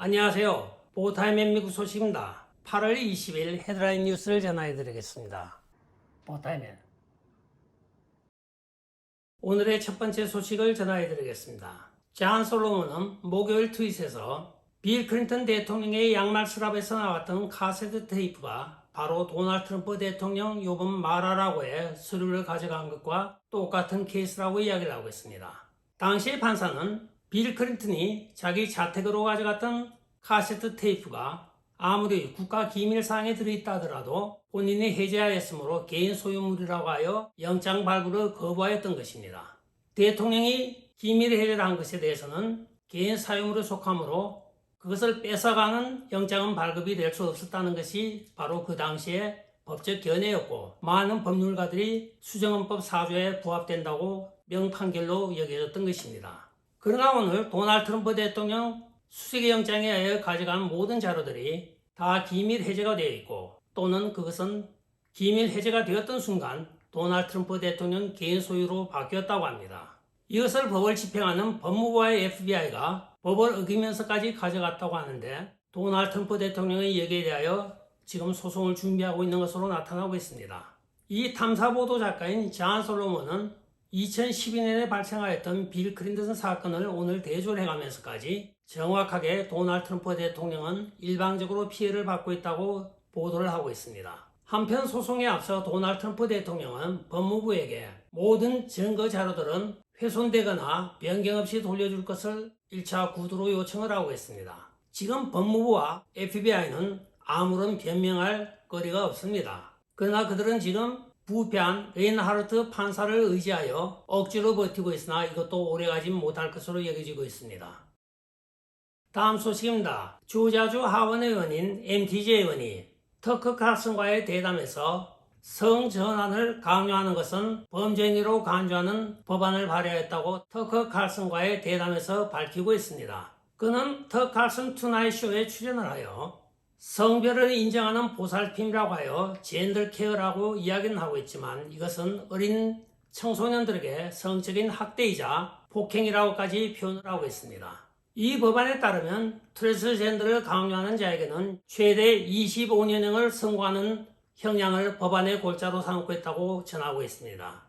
안녕하세요. 보타임의 미국 소식입니다. 8월 20일 헤드라인 뉴스를 전해드리겠습니다. 보타임의 오늘의 첫 번째 소식을 전해드리겠습니다. 잔 솔로몬은 목요일 트윗에서 빌 클린턴 대통령의 양말 서랍에서 나왔던 카세트 테이프가 바로 도널드 트럼프 대통령 요번 말하라고의 서류를 가져간 것과 똑같은 케이스라고 이야기를 하고 있습니다. 당시 판사는 빌 클린턴이 자기 자택으로 가져갔던 카세트 테이프가 아무리 국가 기밀사항에 들어있다 하더라도 본인이 해제하였으므로 개인 소유물이라고 하여 영장 발부를 거부하였던 것입니다. 대통령이 기밀 해제를 한 것에 대해서는 개인 사유물에 속하므로 그것을 뺏어가는 영장은 발급이 될 수 없었다는 것이 바로 그 당시의 법적 견해였고, 많은 법률가들이 수정헌법 4조에 부합된다고 명판결로 여겨졌던 것입니다. 그러나 오늘 도널드 트럼프 대통령 수색영장에 의해 가져간 모든 자료들이 다 기밀 해제가 되어 있고, 또는 그것은 기밀 해제가 되었던 순간 도널드 트럼프 대통령 개인 소유로 바뀌었다고 합니다. 이것을 법을 집행하는 법무부와의 FBI가 법을 어기면서까지 가져갔다고 하는데, 도널드 트럼프 대통령의 여기에 대하여 지금 소송을 준비하고 있는 것으로 나타나고 있습니다. 이 탐사보도 작가인 잔 솔로몬은 2012년에 발생하였던 빌 클린턴 사건을 오늘 대조를 해가면서까지 정확하게 도널드 트럼프 대통령은 일방적으로 피해를 받고 있다고 보도를 하고 있습니다. 한편 소송에 앞서 도널드 트럼프 대통령은 법무부에게 모든 증거 자료들은 훼손되거나 변경 없이 돌려줄 것을 1차 구두로 요청을 하고 있습니다. 지금 법무부와 FBI는 아무런 변명할 거리가 없습니다. 그러나 그들은 지금 부패한 레인하르트 판사를 의지하여 억지로 버티고 있으나 이것도 오래가지 못할 것으로 여겨지고 있습니다. 다음 소식입니다. 조자주 하원 의원인 MTJ 의원이 터커 칼슨과의 대담에서 성전환을 강요하는 것은 범죄행위로 간주하는 법안을 발의했다고 터커 칼슨과의 대담에서 밝히고 있습니다. 그는 터 칼슨 투나잇 쇼에 출연을 하여 성별을 인정하는 보살핌이라고 하여 젠더 케어라고 이야기는 하고 있지만, 이것은 어린 청소년들에게 성적인 학대이자 폭행이라고까지 표현을 하고 있습니다. 이 법안에 따르면 트랜스젠더를 강요하는 자에게는 최대 25년형을 선고하는 형량을 법안의 골자로 삼고 있다고 전하고 있습니다.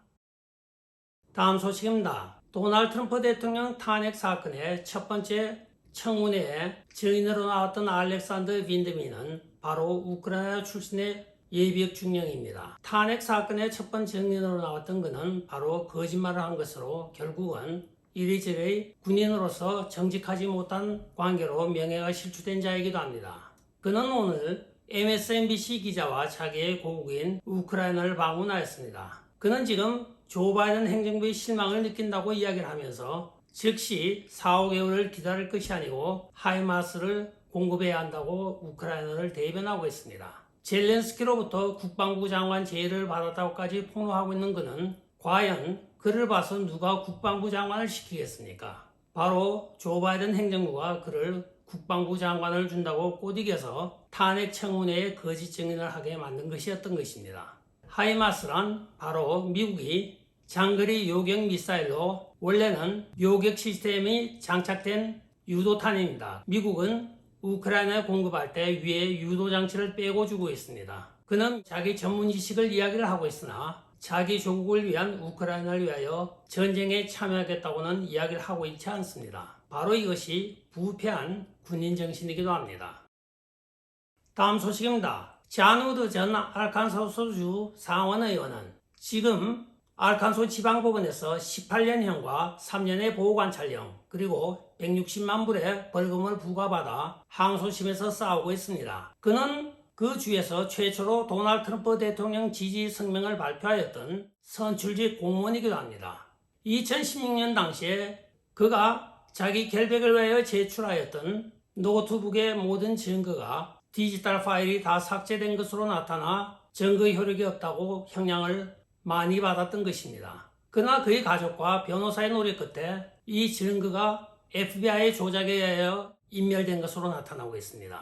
다음 소식입니다. 도널드 트럼프 대통령 탄핵 사건의 첫 번째 청문회에 증인으로 나왔던 알렉산더 빈드민은 바로 우크라이나 출신의 예비역 중령입니다. 탄핵 사건의 첫 번째 증인으로 나왔던 그는 바로 거짓말을 한 것으로 결국은 이리저리 군인으로서 정직하지 못한 관계로 명예가 실추된 자이기도 합니다. 그는 오늘 MSNBC 기자와 자기의 고국인 우크라이나를 방문하였습니다. 그는 지금 조 바이든 행정부의 실망을 느낀다고 이야기를 하면서 즉시 4, 5개월을 기다릴 것이 아니고 하이마스를 공급해야 한다고 우크라이나를 대변하고 있습니다. 젤렌스키로부터 국방부 장관 제의를 받았다고까지 폭로하고 있는 그는 과연 그를 봐서 누가 국방부 장관을 시키겠습니까? 바로 조 바이든 행정부가 그를 국방부 장관을 준다고 꼬드겨서 탄핵 청문회에 거짓 증인을 하게 만든 것이었던 것입니다. 하이마스란 바로 미국이 장거리 요격 미사일로 원래는 요격 시스템이 장착된 유도탄입니다. 미국은 우크라이나에 공급할 때 위에 유도 장치를 빼고 주고 있습니다. 그는 자기 전문 지식을 이야기를 하고 있으나 자기 조국을 위한 우크라이나를 위하여 전쟁에 참여하겠다고는 이야기를 하고 있지 않습니다. 바로 이것이 부패한 군인 정신이기도 합니다. 다음 소식입니다. 잔 우드 전 알칸소주 상원 의원은 지금 알칸소 지방법원에서 18년형과 3년의 보호관찰형 그리고 160만 불의 벌금을 부과받아 항소심에서 싸우고 있습니다. 그는 그 주에서 최초로 도널드 트럼프 대통령 지지 성명을 발표하였던 선출직 공무원이기도 합니다. 2016년 당시에 그가 자기 결백을 위하여 제출하였던 노트북의 모든 증거가 디지털 파일이 다 삭제된 것으로 나타나 증거 효력이 없다고 형량을 많이 받았던 것입니다. 그러나 그의 가족과 변호사의 노력 끝에 이 증거가 FBI의 조작에 의하여 인멸된 것으로 나타나고 있습니다.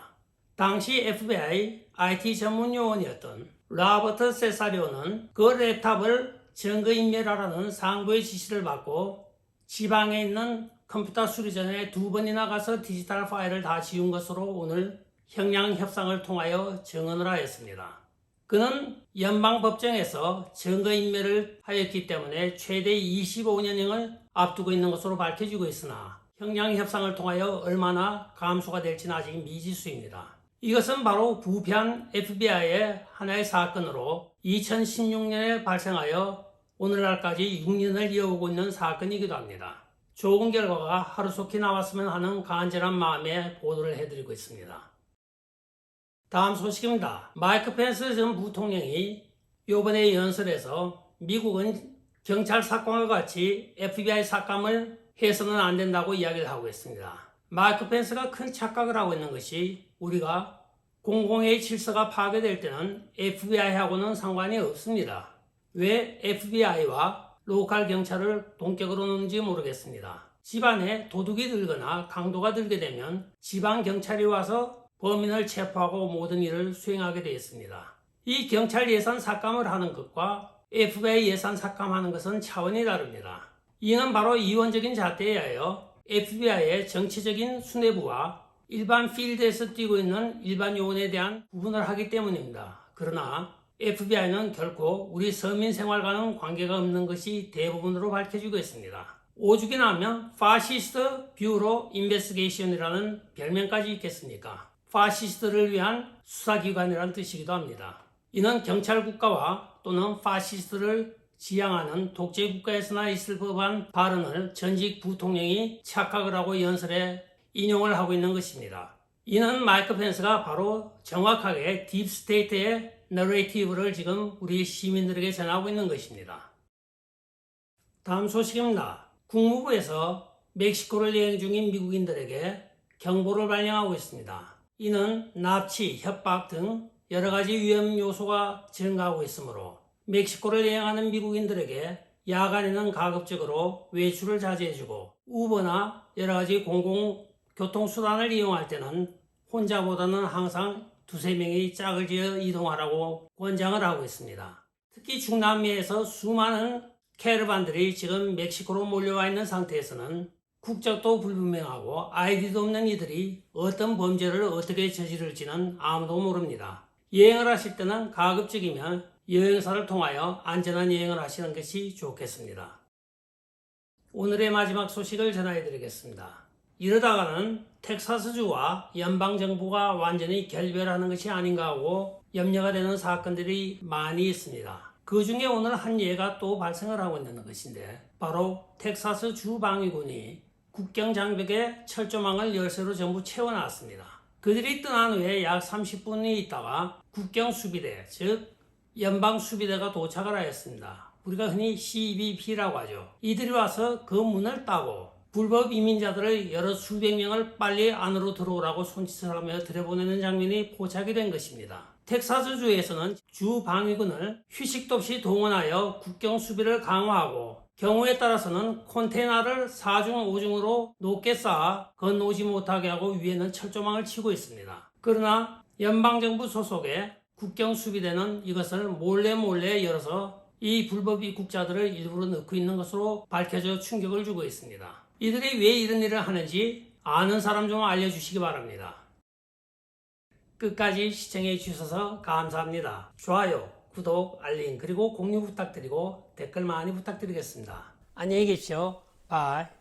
당시 FBI IT 전문 요원이었던 로버트 세사리오는 그 랩탑을 증거인멸하라는 상부의 지시를 받고 지방에 있는 컴퓨터 수리 전에 2번이나 가서 디지털 파일을 다 지운 것으로 오늘 형량 협상을 통하여 증언을 하였습니다. 그는 연방법정에서 증거인멸을 하였기 때문에 최대 25년형을 앞두고 있는 것으로 밝혀지고 있으나 형량 협상을 통하여 얼마나 감수가 될지는 아직 미지수입니다. 이것은 바로 부패한 FBI의 하나의 사건으로 2016년에 발생하여 오늘날까지 6년을 이어오고 있는 사건이기도 합니다. 좋은 결과가 하루속히 나왔으면 하는 간절한 마음에 보도를 해드리고 있습니다. 다음 소식입니다. 마이크 펜스 전 부통령이 이번에 연설에서 미국은 경찰 사건과 같이 FBI 사건을 해서는 안 된다고 이야기를 하고 있습니다. 마이크 펜스가 큰 착각을 하고 있는 것이 우리가 공공의 질서가 파괴될 때는 FBI하고는 상관이 없습니다. 왜 FBI와 로컬 경찰을 동격으로 놓는지 모르겠습니다. 집안에 도둑이 들거나 강도가 들게 되면 지방 경찰이 와서 범인을 체포하고 모든 일을 수행하게 되어 있습니다. 이 경찰 예산 삭감을 하는 것과 FBI 예산 삭감하는 것은 차원이 다릅니다. 이는 바로 이원적인 잣대에 하여 FBI의 정치적인 수뇌부와 일반 필드에서 뛰고 있는 일반 요원에 대한 구분을 하기 때문입니다. 그러나 FBI는 결코 우리 서민 생활과는 관계가 없는 것이 대부분으로 밝혀지고 있습니다. 오죽이 나면 파시스트 뷰로 인베스게이션이라는 별명까지 있겠습니까? 파시스트를 위한 수사기관이라는 뜻이기도 합니다. 이는 경찰 국가와 또는 파시스트를 지향하는 독재 국가에서나 있을 법한 발언을 전직 부통령이 착각을 하고 연설에 인용을 하고 있는 것입니다. 이는 마이크 펜스가 바로 정확하게 딥스테이트의 너레이티브를 지금 우리 시민들에게 전하고 있는 것입니다. 다음 소식입니다. 국무부에서 멕시코를 여행 중인 미국인들에게 경보를 발령하고 있습니다. 이는 납치, 협박 등 여러 가지 위험 요소가 증가하고 있으므로 멕시코를 여행하는 미국인들에게 야간에는 가급적으로 외출을 자제해주고 우버나 여러 가지 공공교통수단을 이용할 때는 혼자보다는 항상 두세 명이 짝을 지어 이동하라고 권장을 하고 있습니다. 특히 중남미에서 수많은 캐러반들이 지금 멕시코로 몰려와 있는 상태에서는 국적도 불분명하고 아이디도 없는 이들이 어떤 범죄를 어떻게 저지를지는 아무도 모릅니다. 여행을 하실 때는 가급적이면 여행사를 통하여 안전한 여행을 하시는 것이 좋겠습니다. 오늘의 마지막 소식을 전해드리겠습니다. 이러다가는 텍사스주와 연방정부가 완전히 결별하는 것이 아닌가 하고 염려가 되는 사건들이 많이 있습니다. 그 중에 오늘 한 예가 또 발생을 하고 있는 것인데 바로 텍사스 주방위군이 국경 장벽에 철조망을 열쇠로 전부 채워놨습니다. 그들이 떠난 후에 약 30분이 있다가 국경 수비대, 즉 연방 수비대가 도착을 하였습니다. 우리가 흔히 CBP라고 하죠. 이들이 와서 그 문을 따고 불법 이민자들을 여러 수백 명을 빨리 안으로 들어오라고 손짓을 하며 들여보내는 장면이 포착이 된 것입니다. 텍사스주에서는 주 방위군을 휴식도 없이 동원하여 국경 수비를 강화하고 경우에 따라서는 컨테이너를 4중, 5중으로 높게 쌓아 건너오지 못하게 하고 위에는 철조망을 치고 있습니다. 그러나 연방정부 소속의 국경 수비대는 이것을 몰래 열어서 이 불법 입국자들을 일부러 넣고 있는 것으로 밝혀져 충격을 주고 있습니다. 이들이 왜 이런 일을 하는지 아는 사람 좀 알려주시기 바랍니다. 끝까지 시청해 주셔서 감사합니다. 좋아요, 구독, 알림, 그리고 공유 부탁드리고 댓글 많이 부탁드리겠습니다. 안녕히 계십시오. 바이.